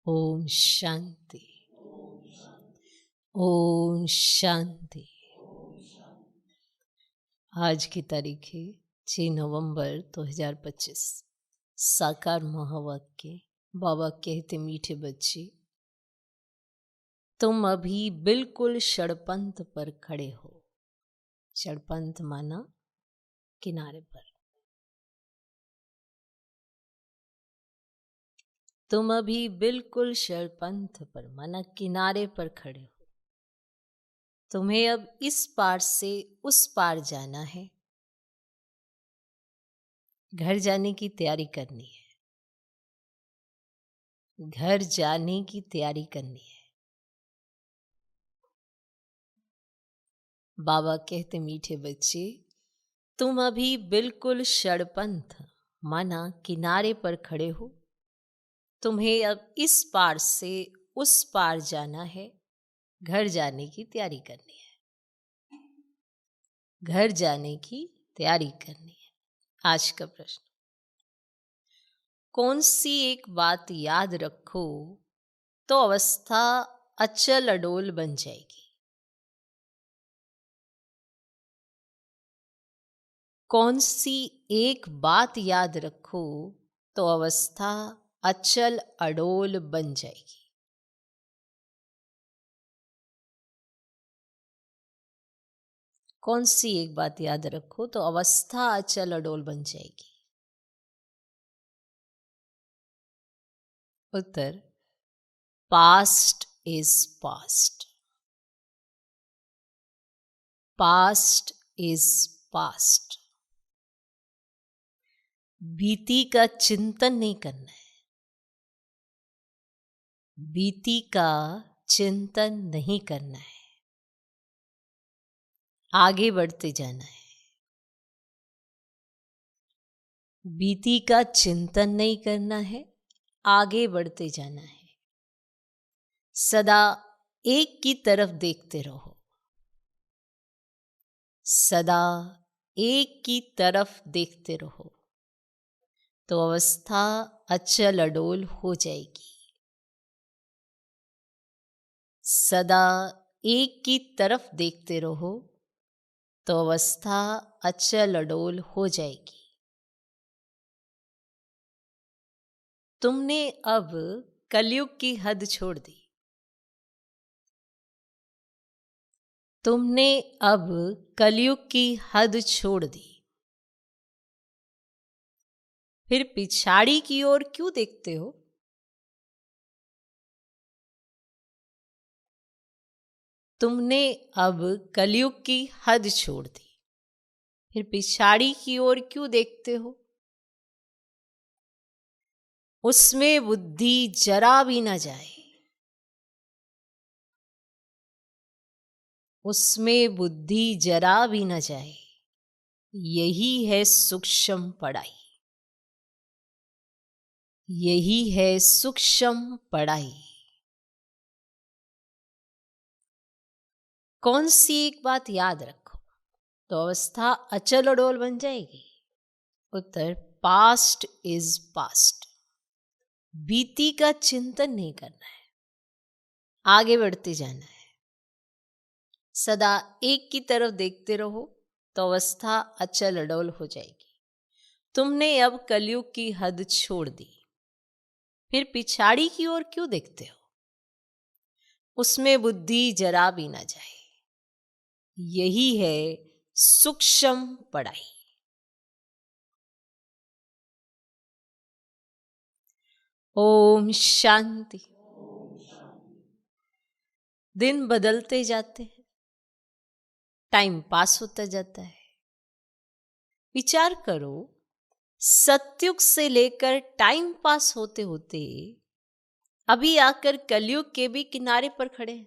ओम शांति। ओम शांति। आज की तारीख है 6 नवंबर 2025। साकार महावाक्य। बाबा कहते, मीठे बच्चे, तुम अभी बिल्कुल षड़पंथ पर खड़े हो। षड़पंथ माना किनारे पर। तुम अभी बिल्कुल षड़पंथ पर माना किनारे पर खड़े हो। तुम्हें अब इस पार से उस पार जाना है। घर जाने की तैयारी करनी है। घर जाने की तैयारी करनी है। बाबा कहते, मीठे बच्चे, तुम अभी बिल्कुल षड़पंथ माना किनारे पर खड़े हो। तुम्हें अब इस पार से उस पार जाना है। घर जाने की तैयारी करनी है। घर जाने की तैयारी करनी है। आज का प्रश्न, कौन सी एक बात याद रखो तो अवस्था अचल अडोल बन जाएगी? कौन सी एक बात याद रखो तो अवस्था अचल अडोल बन जाएगी? कौन सी एक बात याद रखो तो अवस्था अचल अडोल बन जाएगी? उत्तर, past is past. Past is past. बीती का चिंतन नहीं करना है। बीती का चिंतन नहीं करना है। आगे बढ़ते जाना है। बीती का चिंतन नहीं करना है। आगे बढ़ते जाना है। सदा एक की तरफ देखते रहो। सदा एक की तरफ देखते रहो तो अवस्था अचल अडोल हो जाएगी। सदा एक की तरफ देखते रहो तो अवस्था अचल अडोल हो जाएगी। तुमने अब कलयुग की हद छोड़ दी। तुमने अब कलयुग की हद छोड़ दी। फिर पिछाड़ी की ओर क्यों देखते हो? तुमने अब कलयुग की हद छोड़ दी। फिर पिछाड़ी की ओर क्यों देखते हो? उसमें बुद्धि जरा भी न जाए। उसमें बुद्धि जरा भी न जाए। यही है सूक्ष्म पढ़ाई। यही है सूक्ष्म पढ़ाई। कौन सी एक बात याद रखो तो अवस्था अचल अडोल बन जाएगी? उत्तर, पास्ट इज पास्ट। बीती का चिंतन नहीं करना है। आगे बढ़ते जाना है। सदा एक की तरफ देखते रहो तो अवस्था अचल अडोल हो जाएगी। तुमने अब कलयुग की हद छोड़ दी। फिर पिछाड़ी की ओर क्यों देखते हो? उसमें बुद्धि जरा भी ना जाए। यही है सूक्ष्म पढ़ाई। ओम शांति। दिन बदलते जाते हैं। टाइम पास होता जाता है। विचार करो, सतयुग से लेकर टाइम पास होते होते अभी आकर कलयुग के भी किनारे पर खड़े हैं।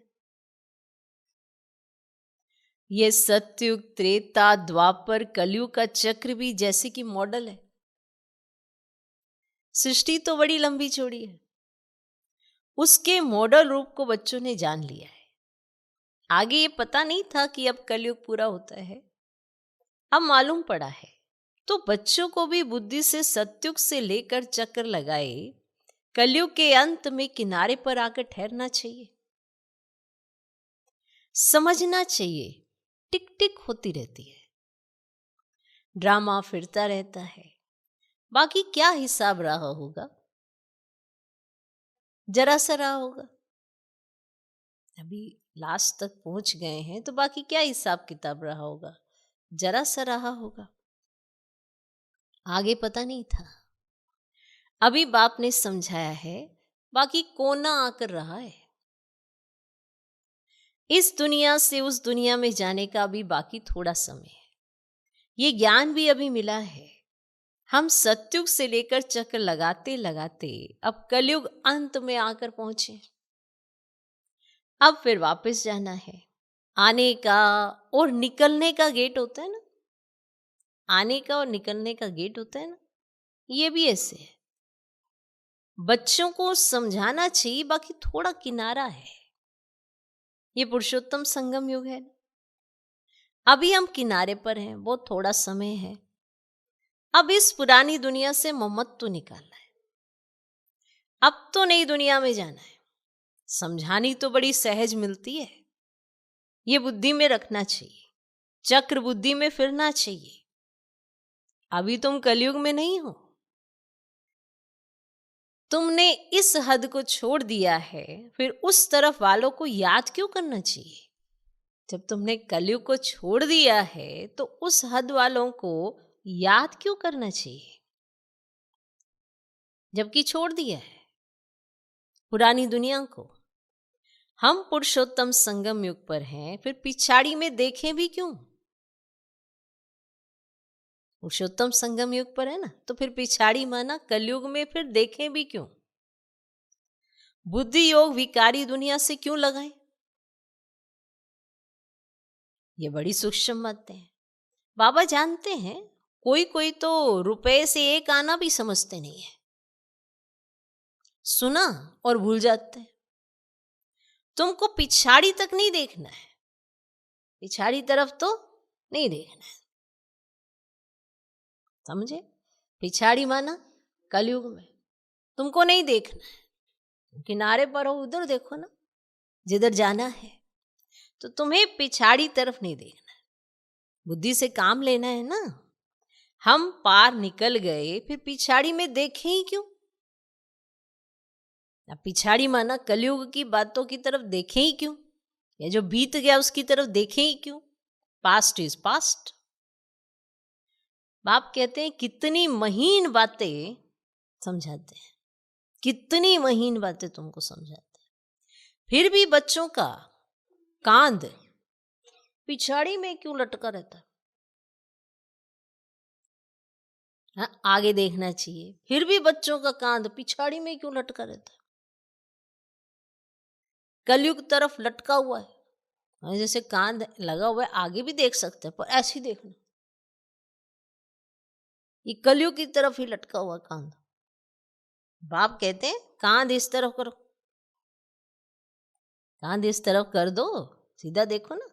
ये सतयुग, त्रेता, द्वापर, कलयुग का चक्र भी जैसे कि मॉडल है। सृष्टि तो बड़ी लंबी चौड़ी है। उसके मॉडल रूप को बच्चों ने जान लिया है। आगे ये पता नहीं था कि अब कलयुग पूरा होता है। अब मालूम पड़ा है। तो बच्चों को भी बुद्धि से सतयुग से लेकर चक्र लगाए कलयुग के अंत में किनारे पर आकर ठहरना चाहिए, समझना चाहिए टिक टिक होती रहती है, ड्रामा फिरता रहता है, बाकी क्या हिसाब रहा होगा, जरा सा रहा होगा। अभी लास्ट तक पहुंच गए हैं तो बाकी क्या हिसाब किताब रहा होगा, जरा सा रहा होगा, आगे पता नहीं था। अभी बाप ने समझाया है, बाकी कोना आकर रहा है। इस दुनिया से उस दुनिया में जाने का अभी बाकी थोड़ा समय है। ये ज्ञान भी अभी मिला है। हम सतयुग से लेकर चक्र लगाते लगाते अब कलयुग अंत में आकर पहुंचे। अब फिर वापस जाना है। आने का और निकलने का गेट होता है ना, आने का और निकलने का गेट होता है ना, ये भी ऐसे है। बच्चों को समझाना चाहिए, बाकी थोड़ा किनारा है। ये पुरुषोत्तम संगम युग है। अभी हम किनारे पर हैं, बहुत थोड़ा समय है। अब इस पुरानी दुनिया से ममत्व निकालना है। अब तो नई दुनिया में जाना है। समझानी तो बड़ी सहज मिलती है, ये बुद्धि में रखना चाहिए, चक्र बुद्धि में फिरना चाहिए। अभी तुम कलयुग में नहीं हो, तुमने इस हद को छोड़ दिया है, फिर उस तरफ वालों को याद क्यों करना चाहिए? जब तुमने कलयुग को छोड़ दिया है तो उस हद वालों को याद क्यों करना चाहिए, जबकि छोड़ दिया है पुरानी दुनिया को। हम पुरुषोत्तम संगम युग पर हैं, फिर पिछाड़ी में देखें भी क्यों? पुरुषोत्तम संगम युग पर है ना, तो फिर पिछाड़ी माना कलयुग में फिर देखें भी क्यों? बुद्धि योग विकारी दुनिया से क्यों लगाएं? ये बड़ी सूक्ष्म बातें हैं। बाबा जानते हैं, कोई कोई तो रुपए से एक आना भी समझते नहीं है, सुना और भूल जाते हैं। तुमको पिछाड़ी तक नहीं देखना है, पिछाड़ी तरफ तो नहीं देखना है, समझे? पिछाड़ी माना कलयुग में तुमको नहीं देखना है, किनारे पर हो उधर देखो ना, जिधर जाना है। तो तुम्हें पिछाड़ी तरफ नहीं देखना है, बुद्धि से काम लेना है ना। हम पार निकल गए, फिर पिछाड़ी में देखें ही क्यों? पिछाड़ी माना कलयुग की बातों की तरफ देखें ही क्यों, या जो बीत गया उसकी तरफ देखें ही क्यों? Past is past. बाप कहते हैं कितनी महीन बातें समझाते हैं, कितनी महीन बातें तुमको समझाते हैं, फिर भी बच्चों का कांध पिछाड़ी में क्यों लटका रहता है? हाँ, आगे देखना चाहिए, फिर भी बच्चों का कांध पिछाड़ी में क्यों लटका रहता है? कलयुग तरफ लटका हुआ है, जैसे कांध लगा हुआ है, आगे भी देख सकते हैं, पर ऐसे ही देखना, ये कलयुग की तरफ ही लटका हुआ कांध। बाप कहते हैं कांध इस तरफ करो, कांध इस तरफ कर दो, सीधा देखो ना।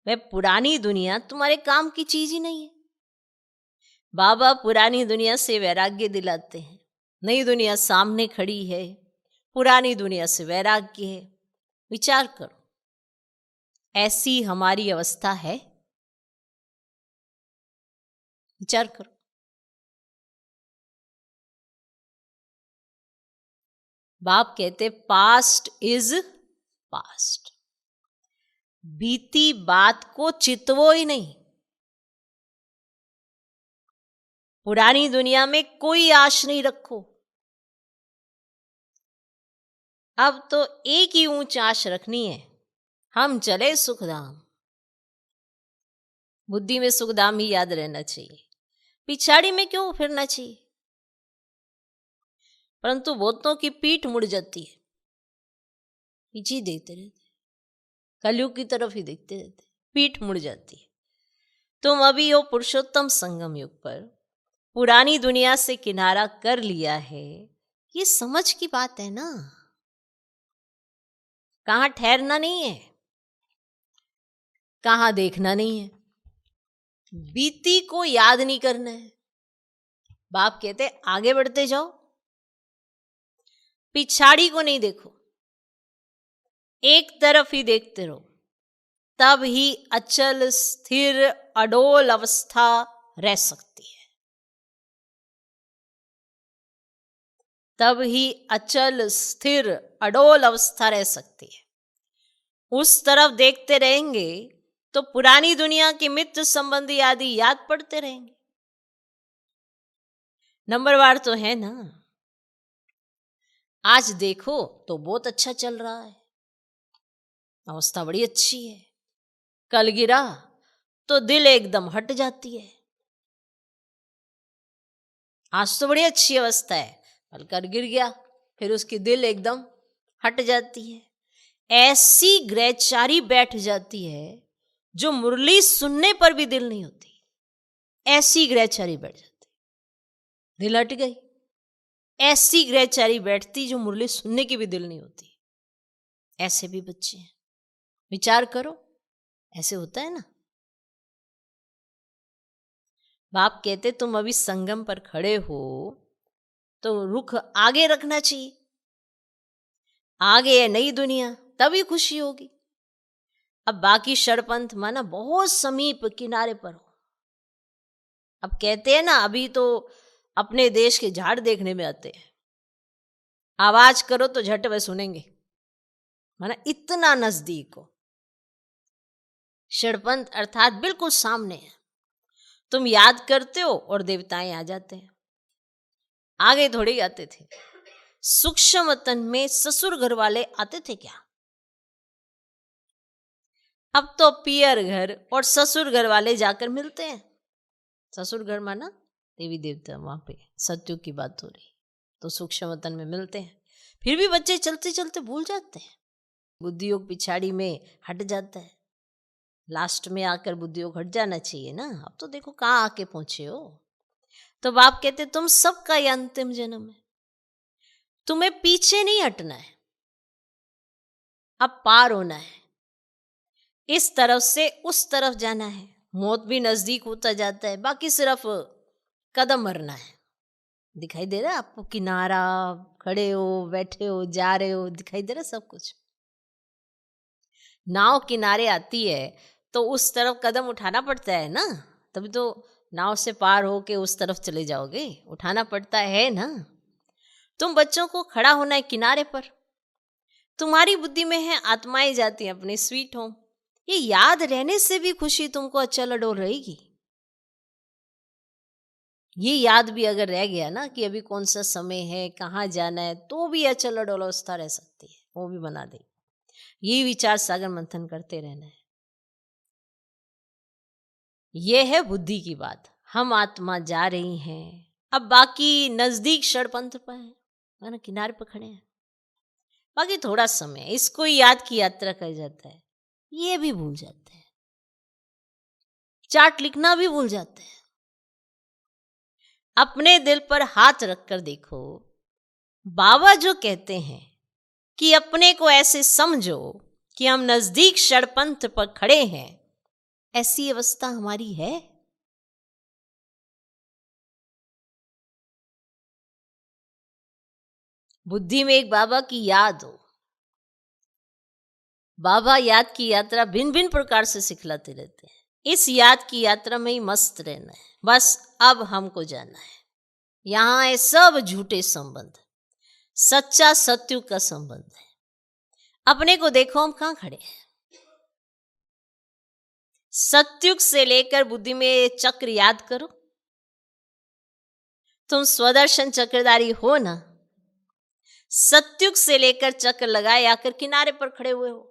वह पुरानी दुनिया तुम्हारे काम की चीज ही नहीं है। बाबा पुरानी दुनिया से वैराग्य दिलाते हैं, नई दुनिया सामने खड़ी है, पुरानी दुनिया से वैराग्य है। विचार करो, ऐसी हमारी अवस्था है? विचार करो। बाप कहते पास्ट इज पास्ट, बीती बात को चितवो ही नहीं। पुरानी दुनिया में कोई आश नहीं रखो। अब तो एक ही ऊंच आश रखनी है, हम चले सुखधाम। बुद्धि में सुखधाम ही याद रहना चाहिए, पिछाड़ी में क्यों फिरना चाहिए? परंतु बहुतों की पीठ मुड़ जाती है, पीछे ही देखते रहते, कलयुग की तरफ ही देखते रहते, पीठ मुड़ जाती है। तुम अभी हो पुरुषोत्तम संगम युग पर, पुरानी दुनिया से किनारा कर लिया है, ये समझ की बात है ना। कहाँ ठहरना नहीं है, कहाँ देखना नहीं है, बीती को याद नहीं करना है। बाप कहते आगे बढ़ते जाओ, पिछाड़ी को नहीं देखो, एक तरफ ही देखते रहो, तब ही अचल स्थिर अडोल अवस्था रह सकती है। तब ही अचल स्थिर अडोल अवस्था रह सकती है। उस तरफ देखते रहेंगे तो पुरानी दुनिया के मित्र संबंधी आदि याद पड़ते रहेंगे। नंबरवार तो है ना, आज देखो तो बहुत अच्छा चल रहा है, अवस्था बड़ी अच्छी है, कल गिरा तो दिल एकदम हट जाती है। आज तो बड़ी अच्छी अवस्था है, कल कर गिर गया, फिर उसकी दिल एकदम हट जाती है। ऐसी ग्रहचारी बैठ जाती है जो मुरली सुनने पर भी दिल नहीं होती, ऐसी ग्रहचारी बैठ जाती, दिल हट गई। ऐसी ग्रहचारी बैठती जो मुरली सुनने की भी दिल नहीं होती। ऐसे भी बच्चे हैं, विचार करो, ऐसे होता है ना। बाप कहते तुम अभी संगम पर खड़े हो तो रुख आगे रखना चाहिए, आगे है नई दुनिया, तभी खुशी होगी। अब बाकी षड़पंथ माना बहुत समीप किनारे पर हो। अब कहते हैं ना, अभी तो अपने देश के झाड़ देखने में आते हैं, आवाज करो तो झट वे सुनेंगे, माना इतना नजदीक हो। षड़पंथ अर्थात बिल्कुल सामने है, तुम याद करते हो और देवताएं आ जाते हैं। आगे थोड़े ही आते थे। सूक्ष्म वतन में ससुर घर वाले आते थे क्या? अब तो पियर घर और ससुर घर वाले जाकर मिलते हैं। ससुर घर माना देवी देवता, वहां पे सत्युग की बात हो रही, तो सूक्ष्म वतन में मिलते हैं। फिर भी बच्चे चलते चलते भूल जाते हैं, बुद्धि योग पिछाड़ी में हट जाता है। लास्ट में आकर बुद्धि योग हट जाना चाहिए ना। अब तो देखो कहाँ आके पहुंचे हो। तो बाप कहते तुम सबका ये अंतिम जन्म है, तुम्हें पीछे नहीं हटना है, अब पार होना है, इस तरफ से उस तरफ जाना है। मौत भी नजदीक होता जाता है, बाकी सिर्फ कदम मरना है। दिखाई दे रहा है आपको किनारा, खड़े हो, बैठे हो, जा रहे हो, दिखाई दे रहा है सब कुछ। नाव किनारे आती है तो उस तरफ कदम उठाना पड़ता है ना, तभी तो नाव से पार होके उस तरफ चले जाओगे, उठाना पड़ता है ना। तुम बच्चों को खड़ा होना है किनारे पर, तुम्हारी बुद्धि में है आत्माएं जाती हैं अपने स्वीट होम। ये याद रहने से भी खुशी तुमको अचल अडोल रहेगी। ये याद भी अगर रह गया ना कि अभी कौन सा समय है, कहाँ जाना है, तो भी अचल अडोल अवस्था रह सकती है, वो भी बना दे। ये विचार सागर मंथन करते रहना है। ये है बुद्धि की बात। हम आत्मा जा रही हैं, अब बाकी नजदीक षड़पंथ पर है, माना किनारे पर खड़े हैं, बाकी थोड़ा समय इसको याद की यात्रा कर जाता है, ये भी भूल जाते हैं, चार्ट लिखना भी भूल जाते हैं। अपने दिल पर हाथ रखकर देखो, बाबा जो कहते हैं कि अपने को ऐसे समझो कि हम नजदीक षड़पंथ पर खड़े हैं, ऐसी अवस्था हमारी है? बुद्धि में एक बाबा की याद हो। बाबा याद की यात्रा भिन्न भिन्न प्रकार से सिखलाते रहते हैं। इस याद की यात्रा में ही मस्त रहना है, बस अब हमको जाना है। यहां है सब झूठे संबंध, सच्चा सत्युग का संबंध है। अपने को देखो हम कहां खड़े हैं। सत्युग से लेकर बुद्धि में चक्र याद करो, तुम स्वदर्शन चक्रधारी हो ना। सत्युग से लेकर चक्र लगाए आकर किनारे पर खड़े हुए हो,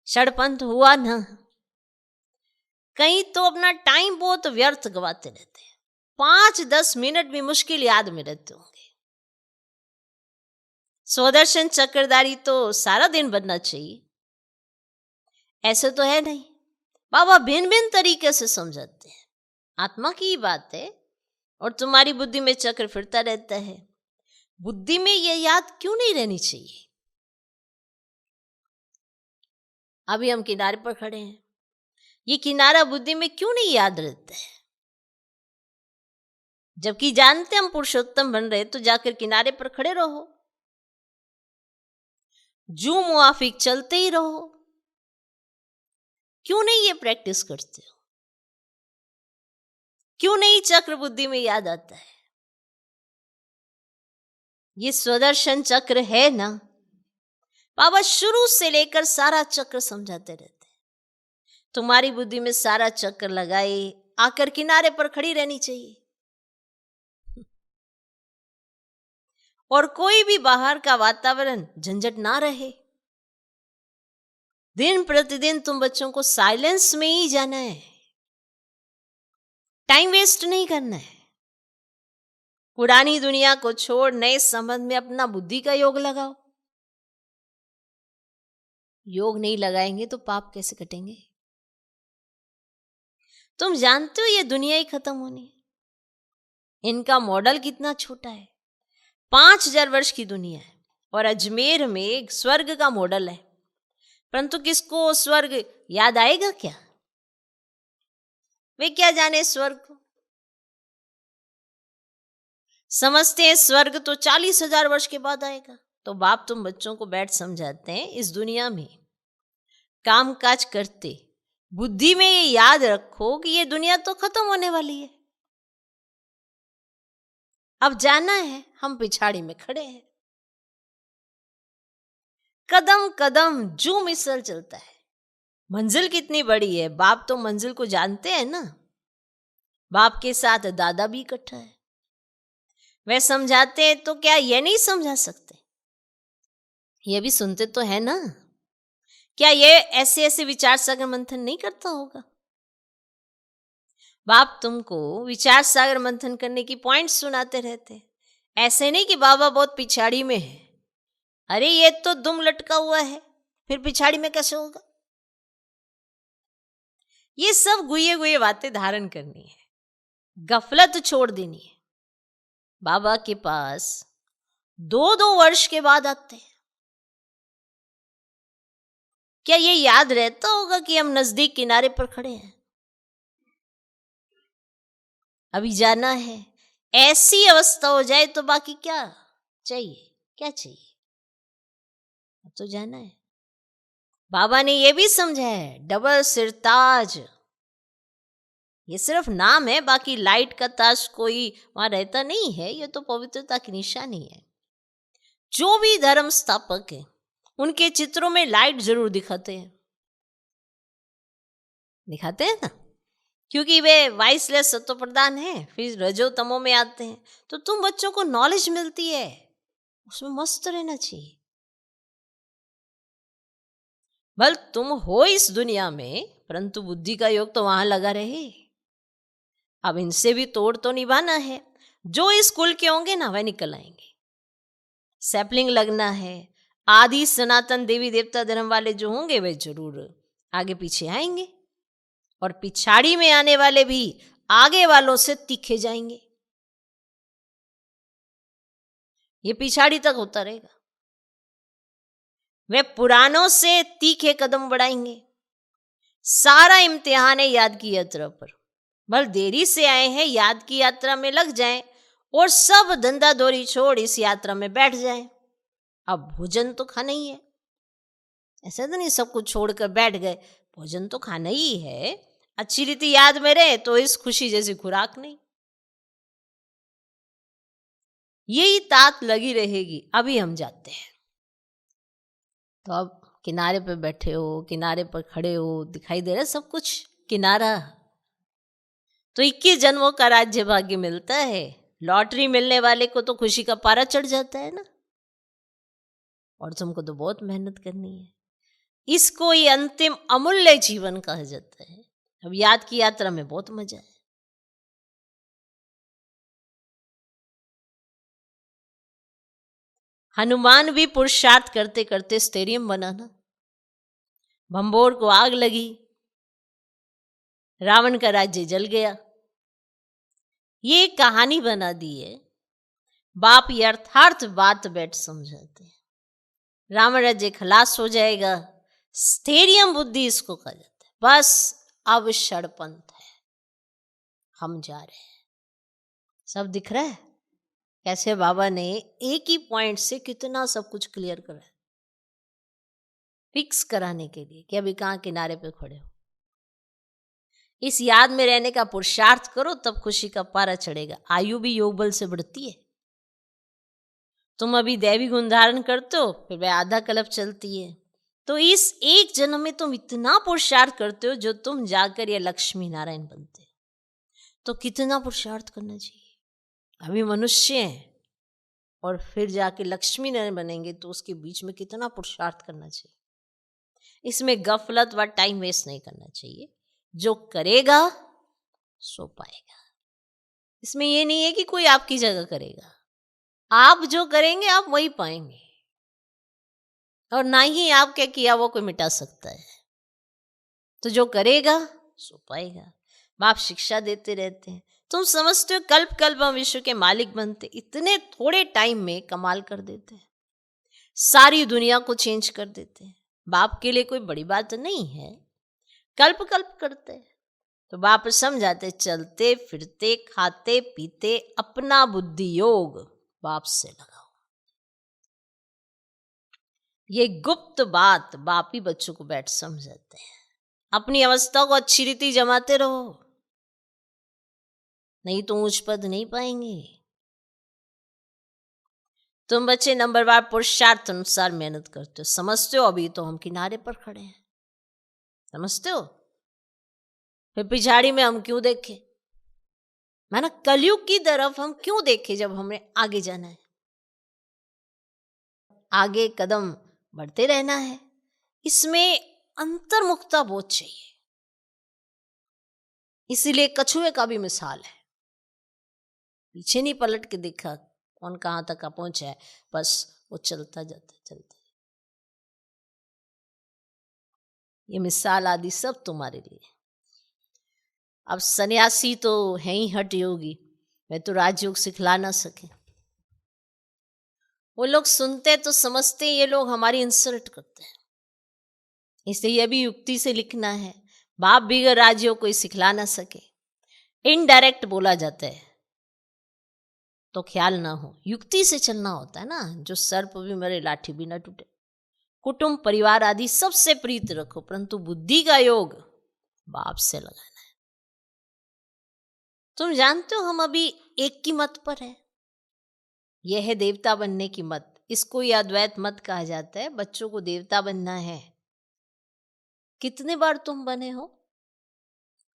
षड़पंथ हुआ ना। कहीं तो अपना टाइम बहुत व्यर्थ गवाते रहते हैं, 5-10 मिनट भी मुश्किल याद में रहते होंगे। स्वदर्शन चक्रधारी तो सारा दिन बनना चाहिए, ऐसे तो है नहीं। बाबा भिन्न भिन्न तरीके से समझाते हैं, आत्मा की ही बात है और तुम्हारी बुद्धि में चक्र फिरता रहता है। बुद्धि में यह याद क्यों नहीं रहनी चाहिए? अभी हम किनारे पर खड़े हैं, ये किनारा बुद्धि में क्यों नहीं याद रहता है? जबकि जानते हम पुरुषोत्तम बन रहे, तो जाकर किनारे पर खड़े रहो, जू मुआफिक चलते ही रहो। क्यों नहीं ये प्रैक्टिस करते हो? क्यों नहीं चक्र बुद्धि में याद आता है? ये स्वदर्शन चक्र है ना, बाबा शुरू से लेकर सारा चक्र समझाते रहते हैं। तुम्हारी बुद्धि में सारा चक्र लगाए, आकर किनारे पर खड़ी रहनी चाहिए, और कोई भी बाहर का वातावरण झंझट ना रहे। दिन प्रतिदिन तुम बच्चों को साइलेंस में ही जाना है, टाइम वेस्ट नहीं करना है। पुरानी दुनिया को छोड़ नए संबंध में अपना बुद्धि का योग लगाओ। योग नहीं लगाएंगे तो पाप कैसे कटेंगे? तुम जानते हो ये दुनिया ही खत्म होनी है। इनका मॉडल कितना छोटा है, 5000 वर्ष की दुनिया है, और अजमेर में एक स्वर्ग का मॉडल है। परंतु किसको स्वर्ग याद आएगा क्या? वे क्या जाने स्वर्ग को। समझते हैं स्वर्ग तो 40,000 वर्ष के बाद आएगा। तो बाप तुम बच्चों को बैठ समझाते हैं, इस दुनिया में काम काज करते बुद्धि में ये याद रखो कि ये दुनिया तो खत्म होने वाली है, अब जाना है। हम पिछाड़ी में खड़े हैं, कदम कदम जू मिसल चलता है। मंजिल कितनी बड़ी है, बाप तो मंजिल को जानते हैं ना। बाप के साथ दादा भी इकट्ठा है, वह समझाते हैं तो क्या ये नहीं समझा सकते? ये भी सुनते तो है ना। क्या ये ऐसे ऐसे विचार सागर मंथन नहीं करता होगा? बाप तुमको विचार सागर मंथन करने की पॉइंट सुनाते रहते। ऐसे नहीं कि बाबा बहुत पिछाड़ी में है, अरे ये तो दुम लटका हुआ है, फिर पिछाड़ी में कैसे होगा? ये सब गुए गुए बातें धारण करनी है, गफलत छोड़ देनी है। बाबा के पास 2-2 वर्ष के बाद आते हैं। क्या ये याद रहता होगा कि हम नजदीक किनारे पर खड़े हैं? अभी जाना है। ऐसी अवस्था हो जाए तो बाकी क्या चाहिए? क्या चाहिए? अब तो जाना है। बाबा ने ये भी समझा है, डबल सिरताज ये सिर्फ नाम है, बाकी लाइट का ताज कोई वहां रहता नहीं है। ये तो पवित्रता की निशानी है। जो भी धर्म स्थापक है उनके चित्रों में लाइट जरूर दिखाते हैं ना, क्योंकि वे वाइसलेस सत्व प्रदान है, फिर रजो तमो में आते हैं। तो तुम बच्चों को नॉलेज मिलती है, उसमें मस्त रहना चाहिए। भल तुम हो इस दुनिया में, परंतु बुद्धि का योग तो वहां लगा रहे। अब इनसे भी तोड़ तो निभाना है। जो इस कुल के होंगे ना वह निकल आएंगे। सैपलिंग लगना है। आदि सनातन देवी देवता धर्म वाले जो होंगे वे जरूर आगे पीछे आएंगे, और पिछाड़ी में आने वाले भी आगे वालों से तीखे जाएंगे। ये पिछाड़ी तक होता रहेगा। वे पुरानों से तीखे कदम बढ़ाएंगे। सारा इम्तिहान है याद की यात्रा पर। भल देरी से आए हैं, याद की यात्रा में लग जाएं और सब धंधा दौरी छोड़ इस यात्रा में बैठ जाएं। अब भोजन तो खाना ही है, ऐसा तो नहीं सब कुछ छोड़कर बैठ गए। भोजन तो खाना ही है। अच्छी रीति याद में रहे तो इस खुशी जैसी खुराक नहीं। यही तात लगी रहेगी। अभी हम जाते हैं। तो अब किनारे पर बैठे हो, किनारे पर खड़े हो, दिखाई दे रहा है सब कुछ किनारा। तो 21 जन्मों का राज्य भाग्य मिलता है। लॉटरी मिलने वाले को तो खुशी का पारा चढ़ जाता है ना। और तुमको तो बहुत मेहनत करनी है। इसको ये अंतिम अमूल्य जीवन कहा जाता है। अब याद की यात्रा में बहुत मजा है। हनुमान भी पुरुषार्थ करते करते स्टेडियम बनाना। भंबोर को आग लगी, रावण का राज्य जल गया। ये कहानी बना दी है। बाप यथार्थ बात बैठ समझाते हैं। रावण राज्य खलास हो जाएगा। स्टेडियम बुद्धि इसको कहा जाता है। बस अब षड़पंथ है, हम जा रहे हैं। सब दिख रहा है कैसे बाबा ने एक ही पॉइंट से कितना सब कुछ क्लियर करा है। फिक्स कराने के लिए कि अभी कहाँ किनारे पे खड़े हो। इस याद में रहने का पुरुषार्थ करो, तब खुशी का पारा चढ़ेगा। आयु भी योग बल से बढ़ती है। तुम अभी दैवी गुण धारण करते हो, फिर वह आधा कल्प चलती है। तो इस एक जन्म में तुम इतना पुरुषार्थ करते हो, जो तुम जाकर ये लक्ष्मी नारायण बनते हो। तो कितना पुरुषार्थ करना चाहिए। अभी मनुष्य हैं और फिर जाके लक्ष्मी नारायण बनेंगे, तो उसके बीच में कितना पुरुषार्थ करना चाहिए। इसमें गफलत व टाइम वेस्ट नहीं करना चाहिए। जो करेगा सो पाएगा। इसमें यह नहीं है कि कोई आपकी जगह करेगा। आप जो करेंगे आप वही पाएंगे, और ना ही आपके किया वो कोई मिटा सकता है। तो जो करेगा सो पाएगा। बाप शिक्षा देते रहते हैं। तुम समझते हो कल्प कल्प हम विश्व के मालिक बनते, इतने थोड़े टाइम में कमाल कर देते हैं, सारी दुनिया को चेंज कर देते हैं। बाप के लिए कोई बड़ी बात नहीं है, कल्प कल्प करते हैं। तो बाप समझाते, चलते फिरते खाते पीते अपना बुद्धि योग बाप से लगाओ। ये गुप्त बात बाप ही बच्चों को बैठ समझाते हैं। अपनी अवस्था को अच्छी रीति जमाते रहो, नहीं तो ऊंच पद नहीं पाएंगे। तुम बच्चे नंबरवार पुरुषार्थ अनुसार मेहनत करते हो। समझते हो अभी तो हम किनारे पर खड़े हैं, समझते हो। फिर पिछाड़ी में हम क्यों देखें, माना कलयुग की तरफ हम क्यों देखें, जब हमें आगे जाना है। आगे कदम बढ़ते रहना है। इसमें अंतर्मुखता बहुत चाहिए। इसीलिए कछुए का भी मिसाल है, पीछे नहीं पलट के देखा कौन कहां तक पहुंचा है, बस वो चलता जाता चलता। ये मिसाल आदि सब तुम्हारे लिए। अब सन्यासी तो है ही हठ योगी, वे तो राजयोग सिखला ना सके। वो लोग सुनते तो समझते ये लोग हमारी इंसल्ट करते हैं, इसलिए यह भी युक्ति से लिखना है। बाप भी अगर राजयोग कोई सिखला ना सके, इनडायरेक्ट बोला जाता है तो ख्याल ना हो। युक्ति से चलना होता है ना, जो सर्प भी मरे लाठी भी ना टूटे। कुटुंब परिवार आदि सबसे प्रीत रखो, परंतु बुद्धि का योग बाप से लगाना है। तुम जानते हो हम अभी एक की मत पर है, यह है देवता बनने की मत। इसको ही अद्वैत मत कहा जाता है। बच्चों को देवता बनना है। कितने बार तुम बने हो,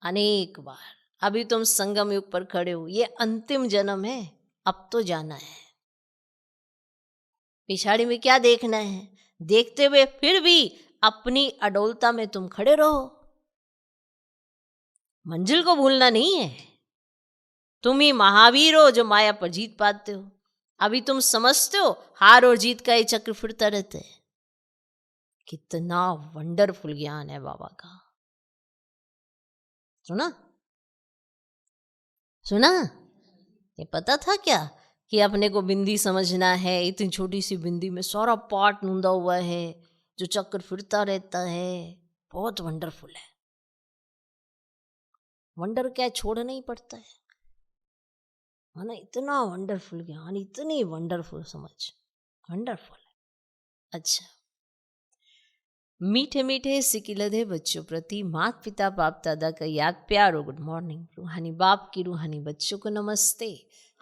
अनेक बार। अभी तुम संगम युग पर खड़े हो, ये अंतिम जन्म है, अब तो जाना है। पिछाड़ी में क्या देखना है, देखते हुए फिर भी अपनी अडोलता में तुम खड़े रहो। मंजिल को भूलना नहीं है। तुम ही महावीर हो जो माया पर जीत पाते हो। अभी तुम समझते हो हार और जीत का ये चक्र फिरता रहता है। कितना वंडरफुल ज्ञान है बाबा का। सुना सुना, ये पता था क्या कि अपने को बिंदी समझना है। इतनी छोटी सी बिंदी में सारा पार्ट नूंदा हुआ है, जो चक्र फिरता रहता है। बहुत वंडरफुल है। वंडर क्या छोड़ना ही पड़ता है ना। इतना वंडरफुल ज्ञान, इतनी वंडरफुल समझ, वंडरफुल है। अच्छा, मीठे मीठे सिकिलधे बच्चों प्रति माता पिता बाप दादा का याद प्यार और गुड मॉर्निंग। रूहानी बाप की रूहानी बच्चों को नमस्ते।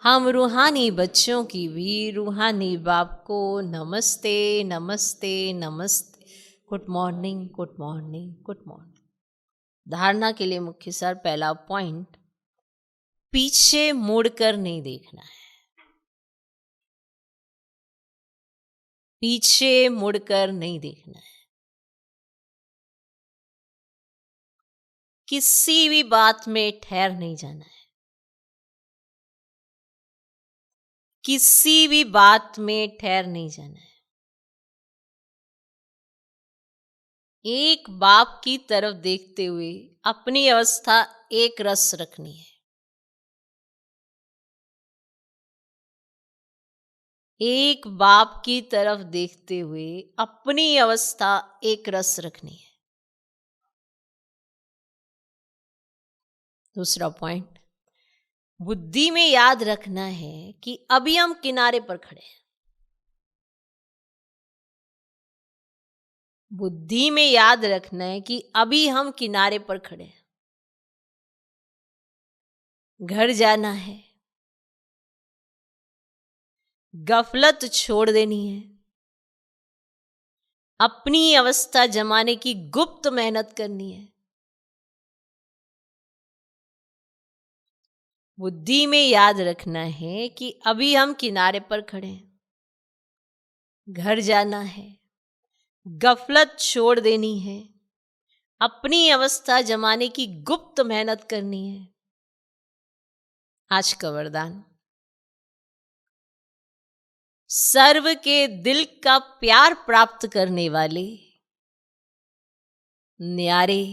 हम रूहानी बच्चों की भी रूहानी बाप को नमस्ते नमस्ते नमस्ते। Good morning good morning good morning. धारणा के लिए मुख्य सार। पहला पॉइंट, पीछे मुड़कर नहीं देखना है। पीछे मुड़कर नहीं देखना है। किसी भी बात में ठहर नहीं जाना है। किसी भी बात में ठहर नहीं जाना है। एक बाप की तरफ देखते हुए अपनी अवस्था एक रस रखनी है। एक बाप की तरफ देखते हुए अपनी अवस्था एक रस रखनी है। दूसरा पॉइंट, बुद्धि में याद रखना है कि अभी हम किनारे पर खड़े हैं। बुद्धि में याद रखना है कि अभी हम किनारे पर खड़े हैं, घर जाना है, गफलत छोड़ देनी है, अपनी अवस्था जमाने की गुप्त मेहनत करनी है। बुद्धि में याद रखना है कि अभी हम किनारे पर खड़े हैं, घर जाना है, गफलत छोड़ देनी है, अपनी अवस्था जमाने की गुप्त मेहनत करनी है। आज का वरदान, सर्व के दिल का प्यार प्राप्त करने वाले, न्यारे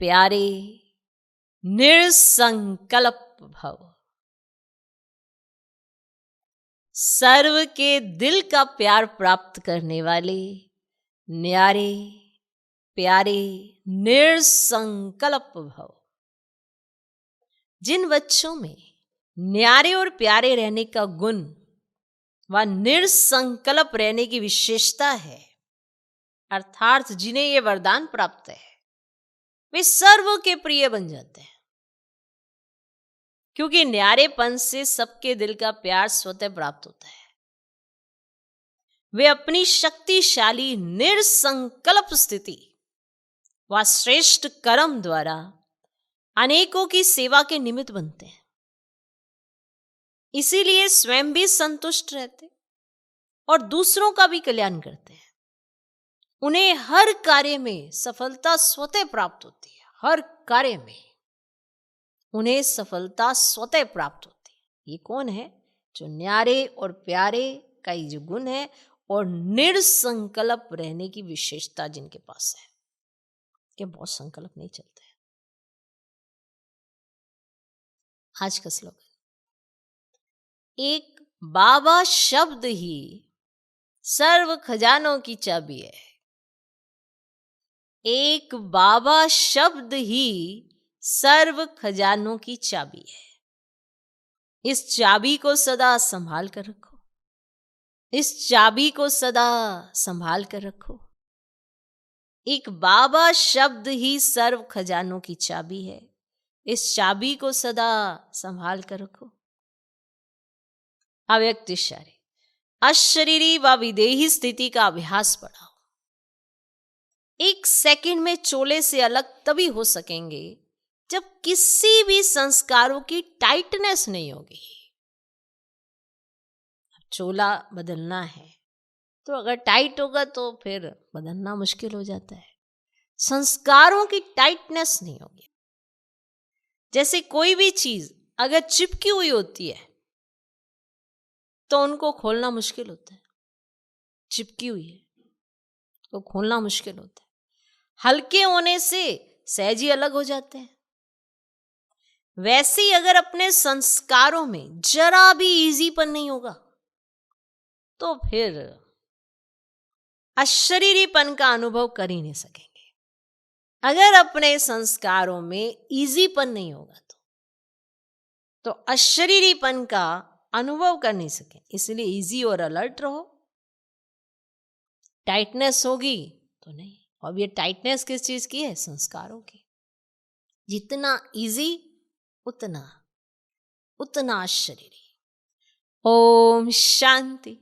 प्यारे निर्संकल्प भव। सर्व के दिल का प्यार प्राप्त करने वाले, न्यारे प्यारे निर्संकल्प भव। जिन बच्चों में न्यारे और प्यारे रहने का गुण व निर्संकल्प रहने की विशेषता है, अर्थात जिन्हें ये वरदान प्राप्त है, वे सर्व के प्रिय बन जाते हैं। क्योंकि न्यारेपन से सबके दिल का प्यार स्वतः प्राप्त होता है। वे अपनी शक्तिशाली निर्संकल्प स्थिति व श्रेष्ठ कर्म द्वारा अनेकों की सेवा के निमित्त बनते हैं। इसीलिए स्वयं भी संतुष्ट रहते और दूसरों का भी कल्याण करते हैं। उन्हें हर कार्य में सफलता स्वतः प्राप्त होती है। हर कार्य में उन्हें सफलता स्वतः प्राप्त होती है। ये कौन है? जो न्यारे और प्यारे का ये जो गुण है और निर्संकल्प रहने की विशेषता जिनके पास है, कि बहुत संकल्प नहीं चलते हैं। आज का स्लोगन, एक बाबा शब्द ही सर्व खजानों की चाबी है। एक बाबा शब्द ही सर्व खजानों की चाबी है। इस चाबी को सदा संभाल कर रखो। इस चाबी को सदा संभाल कर रखो। एक बाबा शब्द ही सर्व खजानों की चाबी है। इस चाबी को सदा संभाल कर रखो। अव्यक्त शरीर, अशरीरी व विदेही स्थिति का अभ्यास बढ़ाओ। एक सेकंड में चोले से अलग तभी हो सकेंगे जब किसी भी संस्कारों की टाइटनेस नहीं होगी। चोला बदलना है तो अगर टाइट होगा तो फिर बदलना मुश्किल हो जाता है। संस्कारों की टाइटनेस नहीं होगी। जैसे कोई भी चीज अगर चिपकी हुई होती है तो उनको खोलना मुश्किल होता है। चिपकी हुई है तो खोलना मुश्किल होता है। हल्के होने से सहज ही अलग हो जाते हैं। वैसे ही अगर अपने संस्कारों में जरा भी इजीपन नहीं होगा तो फिर अशरीरीपन का अनुभव कर ही नहीं सकेंगे। अगर अपने संस्कारों में इजीपन नहीं होगा तो अशरीरीपन का अनुभव कर नहीं सके। इसलिए इजी और अलर्ट रहो। टाइटनेस होगी तो नहीं। अब ये टाइटनेस किस चीज की है? संस्कारों की। जितना इजी उतना अशरीरी। ओम शांति।